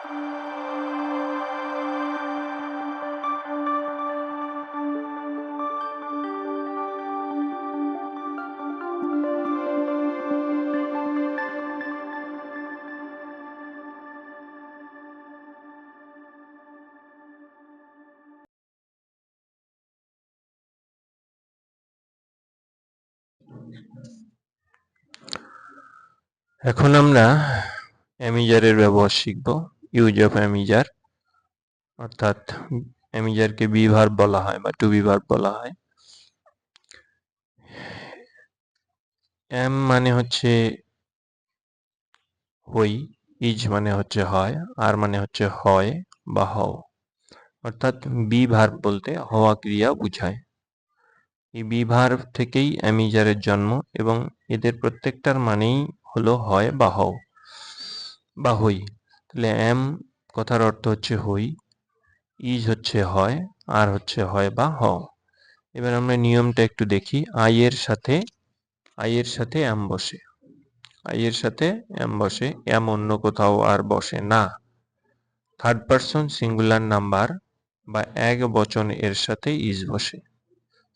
এখন আমরা অ্যামিজারের ব্যবহার শিখব। ইউজ অফ অ্যামিজার, অর্থাৎ অ্যামিজারকে বি ভার্ব বলা হয় বা টু বি ভার্ব বলা হয়। এম মানে হচ্ছে হই, ইজ মানে হচ্ছে হয়, আর মানে হচ্ছে হয় বা হও, অর্থাৎ বি ভার্ব বলতে হওয়া ক্রিয়া বুঝায়। এই বি ভার্ব থেকেই অ্যামিজারের জন্ম এবং এদের প্রত্যেকটার মানেই হলো হয় বা হও বা হই। তাহলে এম কথার অর্থ হচ্ছে হই, ইজ হচ্ছে হয়, আর হচ্ছে হয় বা হও। এবার আমরা নিয়মটা একটু দেখি। আই এর সাথে এম বসে, আই এর সাথে এম বসে, এম অন্য কোথাও আর বসে না। থার্ড পারসন সিঙ্গুলার নাম্বার বা এক বচন এর সাথে ইজ বসে।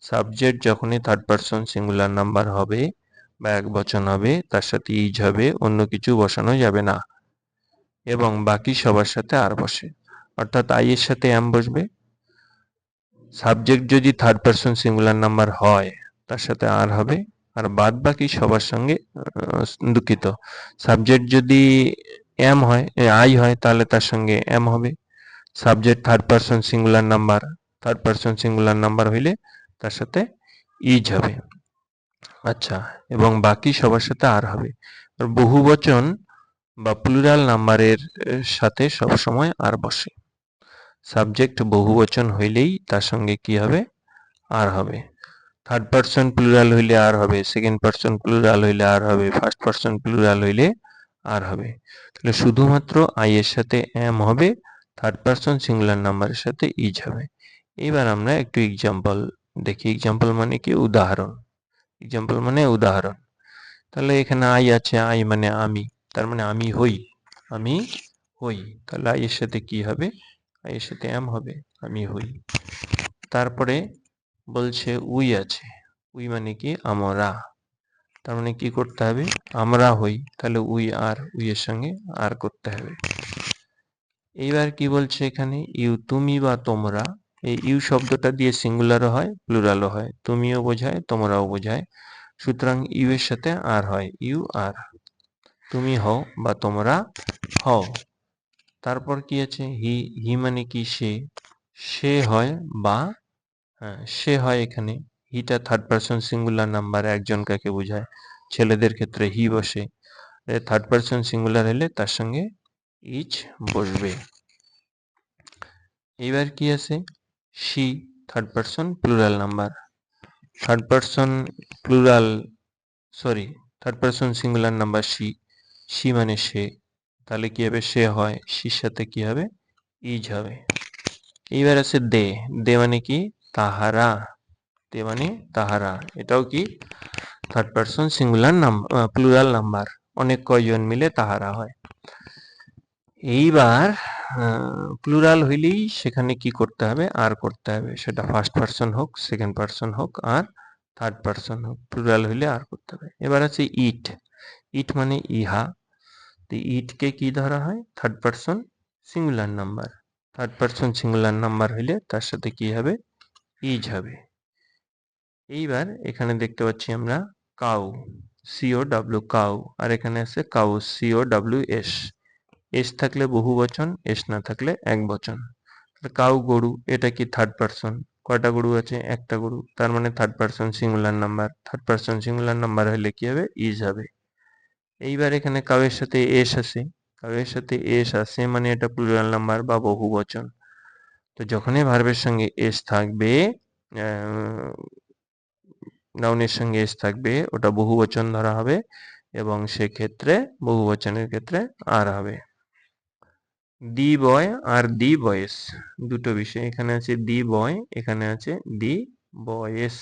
সাবজেক্ট যখনই থার্ড পারসন সিঙ্গুলার নাম্বার হবে বা এক বচন হবে, তার সাথে ইজ হবে, অন্য কিছু বসানো যাবে না। এবং বাকি সবার সাথে আর বসে, অর্থাৎ আই এর সাথে এম বসবে। সাবজেক্ট যদি থার্ড পারসন সিঙ্গুলার নাম্বার হয়, তার সাথে আর হবে। আর বাদ বাকি সবার সঙ্গে, দুঃখিত, সাবজেক্ট যদি এম হয়, আই হয়, তাহলে তার সঙ্গে এম হবে। Subject third person singular number হইলে তার সাথে ইজ হবে। আচ্ছা, এবং বাকি সবার সাথে আর হবে। বহুবচন বা প্লুরাল নাম্বারের সাথে সবসময় আর বসে। সাবজেক্ট বহুবচন হইলেই তার সঙ্গে কি হবে? আর হবে। থার্ড পারসন প্লুরাল হইলে আর হবে, সেকেন্ড পারসন প্লুরাল হইলে আর হবে, ফার্স্ট পারসন প্লুরাল হইলে আর হবে। তাহলে শুধুমাত্র আই এর সাথে এম হবে, থার্ড পারসন সিঙ্গুলার নাম্বারের সাথে ইজ হবে। এবার আমরা একটু এক্সাম্পল দেখি। এক্সাম্পল মানে কি? উদাহরণ। এক্সাম্পল মানে উদাহরণ। তাহলে এখানে আই আছে, আই মানে আমি, তার মানে আমি হই, আমি হই। তাহলে আই এর সাথে কি হবে? আই এর সাথে এম হবে, আমি হই। তারপরে বলছে উই আছে, উই মানে কি? আমরা। তার মানে কি করতে হবে? আমরা হই, তাহলে উই আর, উই এর সঙ্গে আর করতে হবে। এইবার কি বলছে এখানে? ইউ, তুমি বা তোমরা। এই ইউ শব্দটা দিয়ে সিঙ্গুলারও হয়, প্লুরালও হয়, তুমিও বোঝায়, তোমরাও বোঝায়। সুতরাং ইউ এর সাথে আর হয়, ইউ আর। তুমি হও বা তোমরা হও। তারপর কি আছে? হি, হি মানে কি? সে, সে হয় বা, হ্যাঁ সে হয়। এখানে হিটা থার্ড পারসন সিঙ্গুলার নাম্বার, একজন কাকে বোঝায়। ছেলেদের ক্ষেত্রে হি বসে। থার্ড পারসন সিঙ্গুলার হলে তার সঙ্গে ইজ বসবে। এইবার কি আছে? She, third person plural number. Third person plural, sorry, third person singular number she, she মানে সে। তাহলে কি হবে? সে হয়, শির সাথে কি হবে? ইজ হবে। এইবার আছে দে, দে মানে কি? তাহারা, দে মানে তাহারা। এটাও কি? Third person singular number, plural number. অনেক কয়জন মিলে তাহারা হয়। এইবার প্লুরাল হইলেই সেখানে কি করতে হবে? আর করতে হবে। সেটা ফার্স্ট পারসন হোক, সেকেন্ড পারসন হোক, আর থার্ড পারসন হোক, প্লুরাল হইলে আর করতে হবে। এবার আছে ইট, ইট মানে ইহা। তো ইটকে কি ধরা হয়? Third person singular number. Third person singular number হইলে তার সাথে কি হবে? ইজ হবে। এইবার এখানে দেখতে পাচ্ছি আমরা কাউ, সিও ডাব্লিউ, কাউ। আর এখানে আছে cow, C O W S. S থাকলে বহু বচন, এস না থাকলে এক বচন। কাউ গরু, এটা কি? Third person. কয়টা গরু আছে? একটা গরু, তার মানে third person singular number. Third person singular number হলে কি হবে? ইজ হবে। এইবার এখানে কাউয়ের সাথে এস আছে, কাউয়ের সাথে এস আছে মানে এটা প্লুরাল নাম্বার বা বহু বচন। তো যখনই ভার্বের সঙ্গে এস থাকবে, নাউনের সঙ্গে এস থাকবে, ওটা বহু বচন ধরা হবে এবং সেক্ষেত্রে বহু বচনের ক্ষেত্রে আর হবে। দি বয় আর দি বয়েস, দুটো বিষয়। এখানে আছে দি বয়, এখানে আছে দি বয়েস,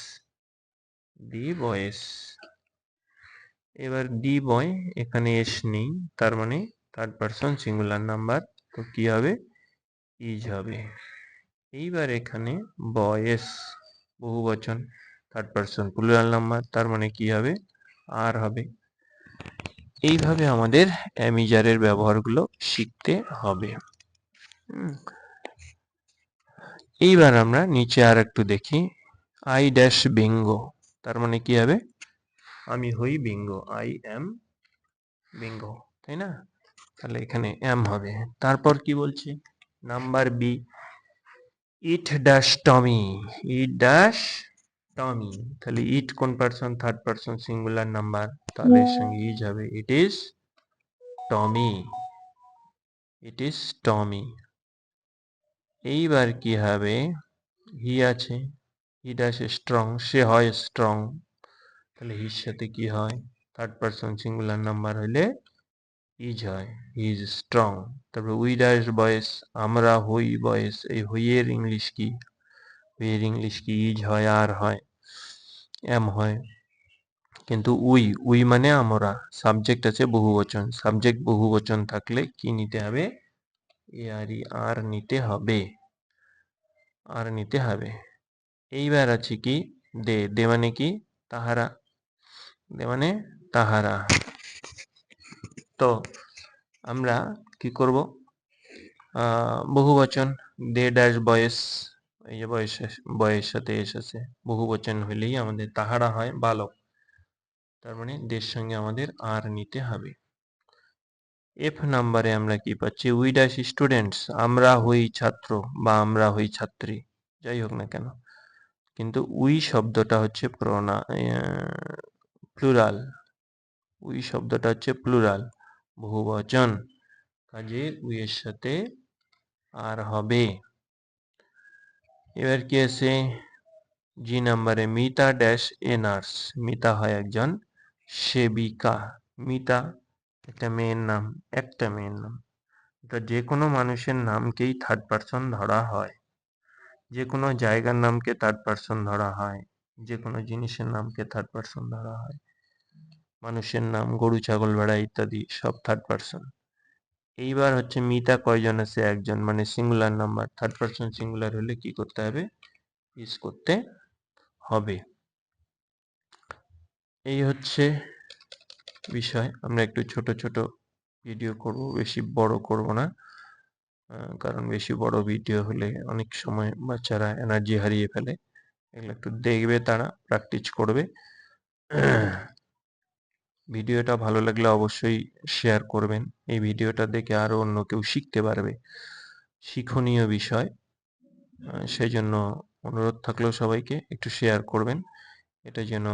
দি বয়েস। এবার দি বয়, এখানে এস নেই, তার মানে থার্ড পারসন সিঙ্গুলার নাম্বার। তো কি হবে, ইজ হবে। এইবার এখানে বয়েস বহু বচন, থার্ড পারসন প্লুরাল নাম্বার, তার মানে কি হবে, আর হবে। এইভাবে আমাদের অ্যামিজারের ব্যবহারগুলো শিখতে হবে। এইবার আমরা নিচে আর একটু দেখি, আই ড্যাশ বিঙ্গ, তার মানে কি হবে, আমি হই বিঙ্গ, আই এম বিঙ্গ, তাই না? তাহলে এখানে এম হবে। তারপর কি বলছি, number B, it dash Tommy, it dash Tommy, তাহলে ইট কোন person, third person singular number, তাহলে এর সঙ্গে ইজ হবে, it is Tommy, it is টমি। এইবার কি হবে, হি আছে, হি ড্যাশ স্ট্রং, সে হয় স্ট্রং, তাহলে হির সাথে কি হয়, থার্ড পারসন সিঙ্গুলার নাম্বার হলে ইজ হয়, হি ইজ স্ট্রং। তারপর উই ড্যাশ বয়েস, আমরা হই বয়েস, এই হইয়ের ইংলিশ কি, হইয়ের ইংলিশ কি, ইজ হয়, আর হয়, এম হয়। কিন্তু উই, উই মানে আমরা, সাবজেক্ট আছে বহুবচন, সাবজেক্ট বহুবচন থাকলে কি নিতে হবে, আর নিতে হবে, আর নিতে হবে। এইবার আছে কি, দে, দে মানে কি, তাহারা, দে মানে তাহারা। তো আমরা কি করব, বহুবচন, দে ড্যাশ বয়েস, এই যে বয়স, বয়ের সাথে এসেছে, বহুবচন হলেই আমাদের তাহারা হয় বালক, তার মানে দের সঙ্গে আমাদের আর নিতে হবে। এফ নাম্বারে আমরা কি পাচ্ছি, উই ড্যাশ স্টুডেন্টস, আমরা হই ছাত্র বা আমরা হই ছাত্রী, যাই হোক না কেন, কিন্তু উই শব্দটা হচ্ছে প্লুরাল, উই শব্দটা হচ্ছে প্লুরাল, বহুবচন, কাজে উই এর সাথে আর হবে। এবার কি আছে, জি নাম্বারে, Mita dash a nurse, Mita হয় একজন সেবিকা, মিতা একটা মেয়ের নাম, একটা মেয়ের নাম, এটা যে কোনো মানুষের নামকেই থার্ড পারসন ধরা হয়, যে কোনো জায়গার নামকে থার্ড পারসন ধরা হয়, যে কোনো জিনিসের নামকে থার্ড পারসন ধরা হয়, মানুষের নাম, গরু ছাগল ভেড়া ইত্যাদি সব থার্ড পারসন। এইবার হচ্ছে মিতা কয়জন আছে, একজন, মানে singular number, third person singular হলে কি করতে হবে, ইজ করতে হবে। এই হচ্ছে বিষয়। আমরা একটু ছোট ছোট ভিডিও করব, বেশি বড় করব না, কারণ বেশি বড় ভিডিও হলে অনেক সময় বাচ্চারা এনার্জি হারিয়ে ফেলে, এগুলো একটু দেখবে, তারা প্র্যাকটিস করবে। ভিডিওটা ভালো লাগলে অবশ্যই শেয়ার করবেন, এই ভিডিওটা দেখে আরো অন্য কেউ শিখতে পারবে, শিক্ষণীয় বিষয়, সেই জন্য অনুরোধ থাকলেও সবাইকে একটু শেয়ার করবেন, এটা যেন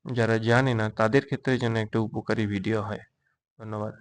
যারা জানে না তাদের ক্ষেত্রে যেন একটা উপকারী ভিডিও হয়। ধন্যবাদ।